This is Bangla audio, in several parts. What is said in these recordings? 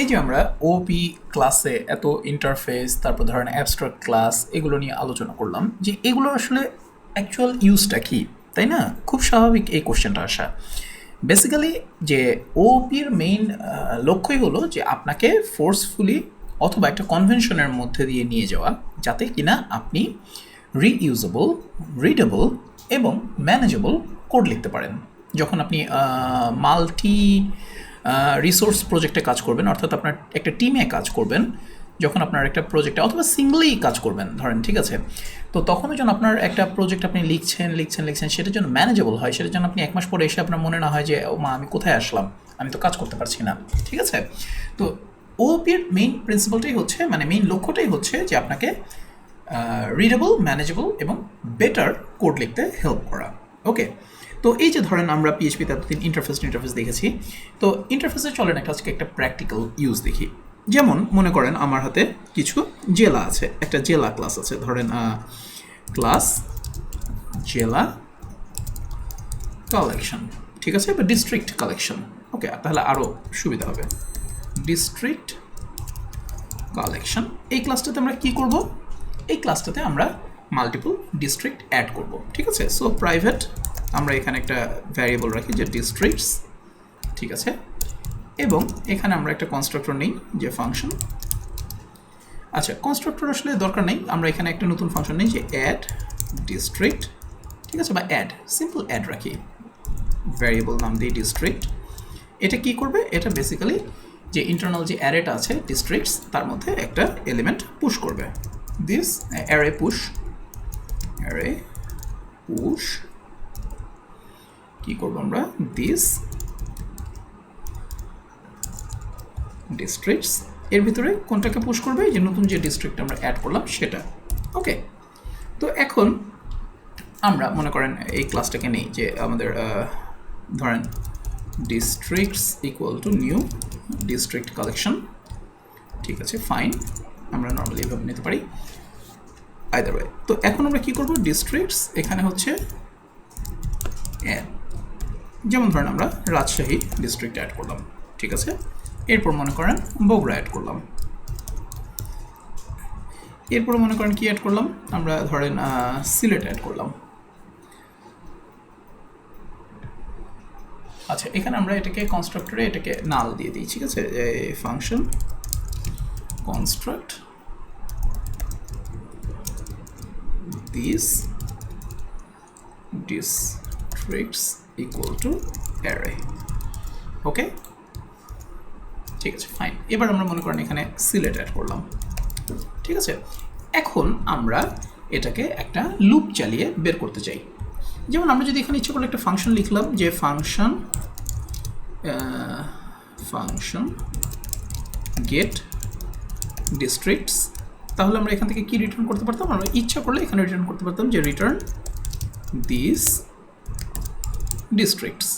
এই যে আমরা ওপি ক্লাসে এত ইন্টারফেস, তারপর ধরেন অ্যাবস্ট্রাক্ট ক্লাস, এগুলো নিয়ে আলোচনা করলাম যে এগুলো আসলে অ্যাকচুয়াল ইউজটা কি, তাই না? খুব স্বাভাবিক এই কোশ্চেনটা আসা। বেসিক্যালি যে ওপির মেইন লক্ষ্যই হলো যে আপনাকে ফোর্সফুলি অথবা একটা কনভেনশনের মধ্যে দিয়ে নিয়ে যাওয়া, যাতে কিনা আপনি রিইউজেবল, রিডেবল এবং ম্যানেজেবল কোড লিখতে পারেন। যখন আপনি মাল্টি রিসোর্স প্রজেক্টে কাজ করবেন, অর্থাৎ আপনার একটা টিমে কাজ করবেন, যখন আপনার একটা প্রজেক্টে অথবা সিঙ্গলি কাজ করবেন ধরেন, ঠিক আছে, তো তখনও যেন আপনার একটা প্রজেক্ট আপনি লিখছেন সেটার জন্য ম্যানেজেবল হয়, সেটার জন্য আপনি এক মাস পরে এসে আপনার মনে না হয় যে ও মা আমি কোথায় আসলাম, আমি তো কাজ করতে পারছি না, ঠিক আছে। তো ওপির মেইন প্রিন্সিপালটাই হচ্ছে, মানে মেইন লক্ষ্যটাই হচ্ছে যে আপনাকে রিডেবল, ম্যানেজেবল এবং বেটার কোড লিখতে হেল্প করা। ওকে, তো এই যে ধরেন আমরা পিএইচপিতে এতদিন ইন্টারফেস দেখেছি, তো ইন্টারফেসে চলেন একটা আজকে একটা প্র্যাকটিক্যাল ইউজ দেখি। যেমন মনে করেন আমার হাতে কিছু জেলা আছে, একটা জেলা ক্লাস আছে, ধরেন ক্লাস জেলা কালেকশন, ঠিক আছে, বা ডিস্ট্রিক্ট কালেকশন। ওকে, তাহলে আরও সুবিধা হবে। ডিস্ট্রিক্ট কালেকশন, এই ক্লাসটাতে আমরা কি করব? এই ক্লাসটাতে আমরা মাল্টিপল ডিস্ট্রিক্ট অ্যাড করব, ঠিক আছে। সো প্রাইভেট আমরা এখানে একটা ভ্যারিয়েবল রাখি যে ডিস্ট্রিক্টস, ঠিক আছে, এবং এখানে আমরা একটা কনস্ট্রাক্টর নেই যে ফাংশন। আচ্ছা, কনস্ট্রাক্টর আসলে দরকার নেই, আমরা এখানে একটা নতুন ফাংশন নেই যে অ্যাড ডিস্ট্রিক্ট, ঠিক আছে, বা অ্যাড, সিম্পল অ্যাড রাখি, ভ্যারিয়েবল নাম দিই ডিস্ট্রিক্ট। এটা কি করবে? এটা বেসিক্যালি যে ইন্টারনাল যে অ্যারেটা আছে ডিস্ট্রিক্টস, তার মধ্যে একটা এলিমেন্ট পুশ করবে। দিস অ্যারে পুশ কি করবো আমরা? দিস ডিস্ট্রিক্টস, এর ভিতরে কোনটাকে পুশ করবে? যে নতুন যে ডিস্ট্রিক্ট আমরা অ্যাড করলাম সেটা। ওকে, তো এখন আমরা মনে করেন এই ক্লাসটাকে নেই যে আমাদের ধরেন districts equal two new district collection, ঠিক আছে, ফাইন, আমরা নর্মালি এভাবে নিতে পারি, আইদার ওয়ে। তো এখন আমরা কি করব? ডিস্ট্রিক্টস এখানে হচ্ছে যেমন ধরেন আমরা রাজশাহী ডিস্ট্রিক্ট অ্যাড করলাম, ঠিক আছে, এরপর মনে করেন বগুড়া অ্যাড করলাম, এরপর মনে করেন কি অ্যাড করলাম? আমরা ধরেন সিলেট অ্যাড করলাম। আচ্ছা, এখানে আমরা এটাকে কনস্ট্রাক্টরে এটাকে নাল দিয়ে দিই, ঠিক আছে, function construct this districts equal to array. Okay, ঠিক আছে, ফাইন। এবার আমরা মনে করেন এখানে সিলেট অ্যাড করলাম, ঠিক আছে। এখন আমরা এটাকে একটা লুপ চালিয়ে বের করতে চাই। যেমন আমরা যদি এখানে ইচ্ছে করলে একটা ফাংশন লিখলাম যে ফাংশন গেট ডিস্ট্রিক্টস, তাহলে আমরা এখান থেকে কি রিটার্ন করতে পারতাম? আমরা ইচ্ছা করলে এখানে রিটার্ন করতে পারতাম যে রিটার্ন দিস ডিস্ট্রিক্টস,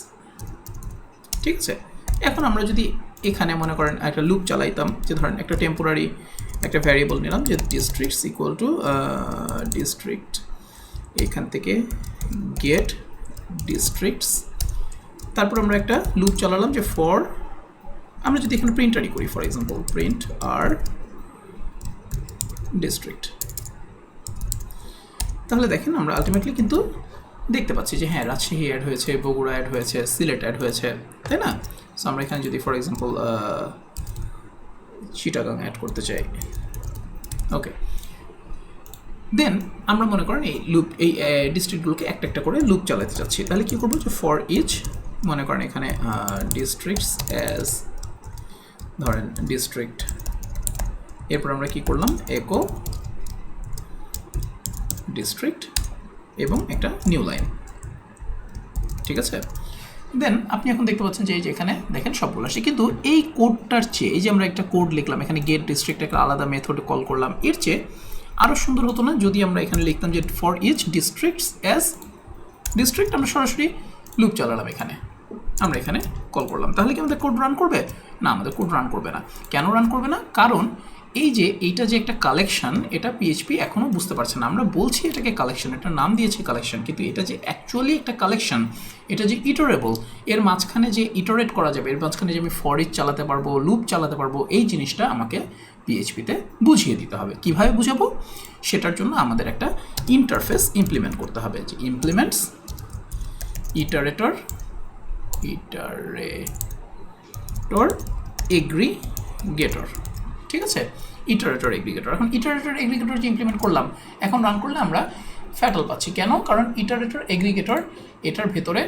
ঠিক আছে। এখন আমরা যদি এখানে মনে করেন একটা লুপ চালাইতাম, যে ধরেন একটা টেম্পোরারি একটা ভ্যারিয়েবল নিলাম যে ডিস্ট্রিক্টস ইকুয়াল টু ডিস্ট্রিক্ট, এখান থেকে গেট ডিস্ট্রিক্টস, তারপর আমরা একটা লুপ চালালাম যে ফর, আমরা যদি এখানে প্রিন্টারই করি, ফর এক্সাম্পল প্রিন্ট আর ডিস্ট্রিক্ট, তাহলে দেখেন আমরা আলটিমেটলি কিন্তু দেখতে পাচ্ছি যে হ্যাঁ, রাজশাহী অ্যাড হয়েছে, বগুড়া অ্যাড হয়েছে, সিলেট অ্যাড হয়েছে, তাই না? সো আমরা এখানে যদি ফর এক্সাম্পল চিটাগাং অ্যাড করতে চাই, ওকে, দেন আমরা মনে করেন এই লুপ, এই ডিস্ট্রিক্টগুলোকে একটা একটা করে লুপ চালাতে চাচ্ছি, তাহলে কী করবো? যে ফর ইচ, মনে করেন এখানে ডিস্ট্রিক্টস অ্যাজ ধরেন ডিস্ট্রিক্ট, এরপর আমরা কি করলাম? একো ডিস্ট্রিক্ট এবং একটা নিউ লাইন, ঠিক আছে। দেন আপনি এখন দেখতে পাচ্ছেন যে এই যে এখানে দেখেন সবগুলো আসে, কিন্তু এই কোডটার চেয়ে, এই যে আমরা একটা কোড লিখলাম এখানে গেট ডিস্ট্রিক্ট একটা আলাদা মেথডে কল করলাম, এর চেয়ে আরও সুন্দর হতো না যদি আমরা এখানে লিখতাম যে for each districts as district, আমরা সরাসরি লুপ চালালাম এখানে, আমরা এখানে কল করলাম, তাহলে কি আমাদের কোড রান করবে? না, আমাদের কোড রান করবে না। কেন রান করবে না? কারণ এই যে এইটা যে একটা কালেকশন, এটা পিএইচপি এখনও বুঝতে পারছে না। আমরা বলছি এটাকে কালেকশন, এটা নাম দিয়েছি কালেকশন, কিন্তু এটা যে অ্যাকচুয়ালি একটা কালেকশন, এটা যে ইটারেবল, এর মাঝখানে যে ইটারেট করা যাবে, এর মাঝখানে যে আমি ফর ইচ চালাতে পারবো, লুপ চালাতে পারবো, এই জিনিসটা আমাকে পিএইচপিতে বুঝিয়ে দিতে হবে। কিভাবে বুঝাবো? সেটার জন্য আমাদের একটা ইন্টারফেস ইমপ্লিমেন্ট করতে হবে, যে ইমপ্লিমেন্টস ইটারেটর এগ্রিগেটর, ঠিক আছে? ইটারেটর এগ্রিগেটর। এখন ইটারেটর এগ্রিগেটর যে ইমপ্লিমেন্ট করলাম, এখন রান করলে আমরা ফ্যাটল পাচ্ছি। কেন? কারণ ইটারেটর এগ্রিগেটর এটার ভেতরে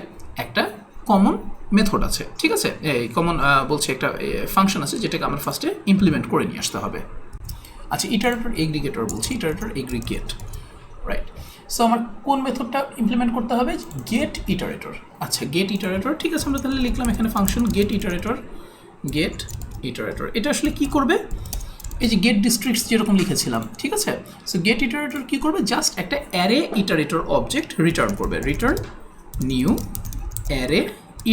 একটা কমন মেথড আছে, ঠিক আছে? এই কমন বলছে একটা ফাংশন আছে, যেটাকে আমরা ফার্স্টে ইমপ্লিমেন্ট করে নিয়ে আসতে হবে। আচ্ছা, ইটারেটর এগ্রিগেটর বলছি, ইটারেটর এগ্রিগেট, রাইট? সো আমার কোন মেথডটা ইমপ্লিমেন্ট করতে হবে? গেট ইটারেটর। আচ্ছা, গেট ইটারেটর, ঠিক আছে, আমরা তাহলে লিখলাম এখানে ফাংশন গেট ইটারেটর। এটা আসলে কি করবে? এই যে গেট ডিস্ট্রিক্টস যেরকম লিখেছিলাম, ঠিক আছে? সো গেট ইটারেটর কি করবে? জাস্ট একটা অ্যারে ইটারেটর অবজেক্ট রিটার্ন করবে, রিটার্ন নিউ অ্যারে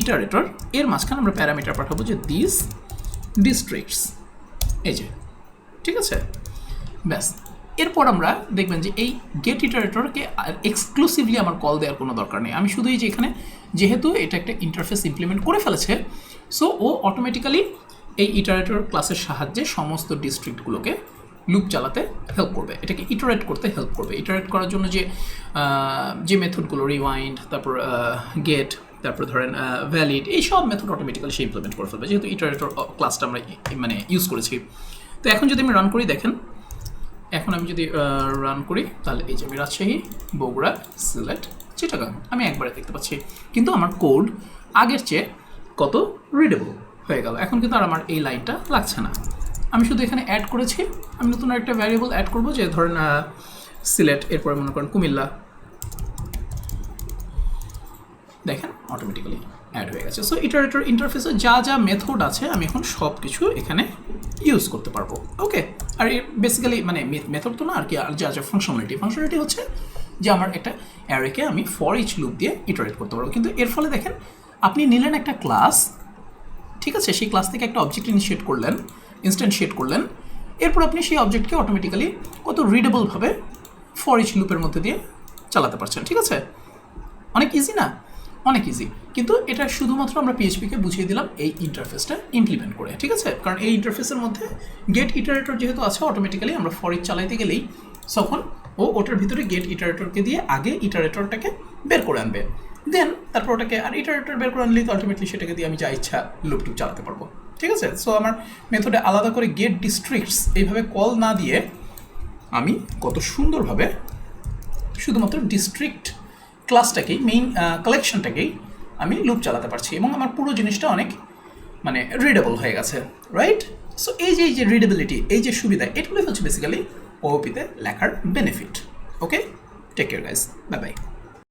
ইটারেটর। এর মাঝখানে আমরা প্যারামিটার পাঠাবো যে দিস ডিস্ট্রিক্টস, এই যে, ঠিক আছে? ব্যাস। এরপর আমরা দেখবেন যে এই গেট ইটারেটরকে এক্সক্লুসিভলি আমার কল দেওয়ার কোনো দরকার নেই। আমি শুধু এই যে এখানে, যেহেতু এটা একটা ইন্টারফেস ইমপ্লিমেন্ট করে ফেলেছে, সো ও অটোমেটিক্যালি এই ইটারেটর ক্লাসের সাহায্যে সমস্ত ডিস্ট্রিক্টগুলোকে লুপ চালাতে হেল্প করবে, এটাকে ইটারেট করতে হেল্প করবে। ইটারেট করার জন্য যে মেথডগুলো, রিওয়াইন্ড, তারপর গেট, তারপর ধরেন ভ্যালিড, এই সব মেথড অটোমেটিক্যালি সে ইমপ্লিমেন্ট করে ফেলবে, যেহেতু ইটারেটর ক্লাসটা আমরা মানে ইউজ করেছি। তো এখন যদি আমি রান করি, দেখেন এখন আমি যদি রান করি, তাহলে এই যে আমি রাজশাহী, বগুড়া, সিলেট, চিটাগাং আমি একবারে দেখতে পাচ্ছি, কিন্তু আমার কোড আগের চেয়ে কত রিডেবল হয়ে গেল। এখন কিন্তু আর আমার এই লাইনটা লাগছে না। আমি শুধু এখানে অ্যাড করেছি, আমি নতুন একটা ভ্যারিয়েবল অ্যাড করবো, যে ধরেন সিলেট, এরপরে মনে করেন কুমিল্লা, দেখেন অটোমেটিক্যালি অ্যাড হয়ে গেছে। সো ইটারেটর ইন্টারফেসে যা যা মেথড আছে, আমি এখন সব কিছু এখানে ইউজ করতে পারবো। ওকে, আর বেসিক্যালি মানে মেথড তো না আর কি, আর যা যা ফাংশনালিটি হচ্ছে যে আমার একটা অ্যারেকে আমি ফর ইচ লুপ দিয়ে ইটারেট করতে পারবো। কিন্তু এর ফলে দেখেন, আপনি নিলেন একটা ক্লাস, ঠিক আছে, সেই ক্লাস থেকে একটা অবজেক্ট ইনস্ট্যান্সিয়েট করলেন, এরপর আপনি সেই অবজেক্টকে অটোমেটিক্যালি কত রিডেবলভাবে ফর ইচ লুপের মধ্যে দিয়ে চালাতে পারছেন, ঠিক আছে? অনেক ইজি না? অনেক ইজি। কিন্তু এটা শুধুমাত্র আমরা পিএইচপিকে বুঝিয়ে দিলাম এই ইন্টারফেসটা ইমপ্লিমেন্ট করে, ঠিক আছে? কারণ এই ইন্টারফেসের মধ্যে গেট ইটারেটর যেহেতু আছে, অটোমেটিক্যালি আমরা ফর ইচ চালাইতে গেলেই তখন ওটার ভিতরে গেট ইটারেটরকে দিয়ে আগে ইটারেটরটাকে বের করে আনবে, দেন তারপর ওটাকে আর ইটারেটর বের করে আনলেই তো আলটিমেটলি সেটাকে দিয়ে আমি যা ইচ্ছা লুপ চালাতে পারবো, ঠিক আছে? সো আমার মেথডে আলাদা করে গেট ডিস্ট্রিক্টস এইভাবে কল না দিয়ে আমি কত সুন্দরভাবে শুধুমাত্র ডিস্ট্রিক্ট ক্লাসটাকেই, মেইন কালেকশনটাকেই আমি লুপ চালাতে পারছি, এবং আমার পুরো জিনিসটা অনেক মানে রিডেবল হয়ে গেছে, রাইট? সো এই যে রিডেবিলিটি, এই যে সুবিধা, এগুলোই হচ্ছে বেসিক্যালি ওওপিতে লেখার benefit. Okay, take care guys, bye by.